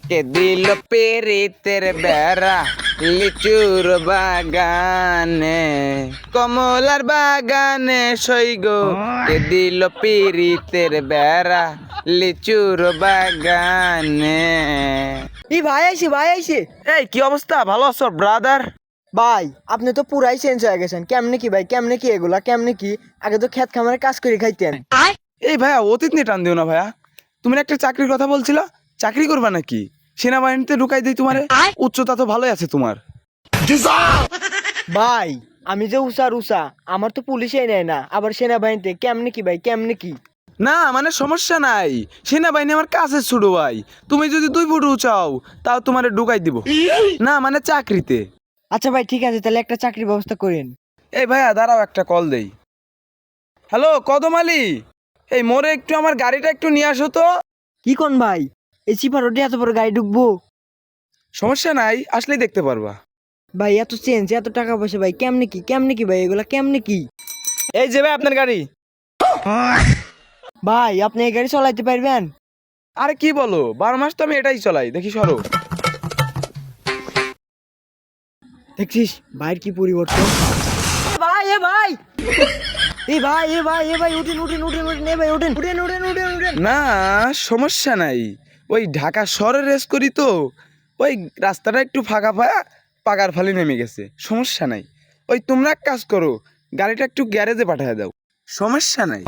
কে দিল পেরিতের বেড়া লিচুর বাগানে, কমলার বাগানে সইগো। কে দিল পিরিতের বেড়া লিচুর বাগানে। এই ভাই আইছে, ভাই আইছে। এই কি অবস্থা, ভালো আছো ব্রাদার? ভাই আপনি তো পুরাই চেঞ্জ হয়ে গেছেন। কেমনে কি ভাই, কেমনে কি এগুলা, কেমনে কি? আগে তো ক্ষেত খামারে কাজ করে খাইতেন। এই ভাইয়া অতীত নিয়ে টান দিও না ভাইয়া। তুমি না একটা চাকরির কথা বলছিল, চাকরি করবা নাকি? সেনাবাহিনীতে ঢুকাই দিই তোমারে, উচ্চতা তো ভালোই আছে তোমার। ভাই আমি যে উষা আমার তো পুলিশই নেয় না, আবার সেনাবাহিনীতে কেমনে কি ভাই, কেমনে কি? না মানে সমস্যা নাই, সেনাবাহিনী আমার কাছে ছোট ভাই। তুমি যদি 2 ফুট উঁচাও তাও তোমারে ঢুকাই দিব। না মানে চাকরিতে। আচ্ছা ভাই ঠিক আছে, তাহলে একটা চাকরির ব্যবস্থা করেন। এই ভাইয়া দাঁড়াও, একটা কল দেই। হ্যালো কদম আলী, এই মোরে একটু আমার গাড়িটা একটু নিয়ে আসো তো। কি কোন ভাই, এই চিপা রোডে এত বড় গাড়ি ঢুকবো? সমস্যা নাই, আসলেই দেখতে পারবা। ভাই এত চেঞ্জ, এত টাকা পয়সা ভাই, কেমনে কি, কেমনে কি ভাই এগুলা, কেমনে কি? এই যে ভাই আপনার গাড়ি। ভাই আপনি এই গাড়ি চালাইতে পারবেন? আরে কি বলো, 12 মাস তো আমি এটাই চলাই, দেখি সরো। দেখছিস ভাইয়ের কি পরিবর্তন। ভাই এ ভাই, এ ভাই এ ভাই এ ভাই, উঠেন উঠেন উঠেন উঠেন, এ ভাই উঠেন উঠেন উঠেন উঠেন উঠেন। না সমস্যা নাই, ওই ঢাকা শহরে রেস করি তো, ওই রাস্তাটা একটু ফাঁকা পাকার ফালি নেমে গেছে, সমস্যা নাই। ওই তোমরা এক কাজ করো, গাড়িটা একটু গ্যারেজে পাঠিয়ে দাও, সমস্যা নাই।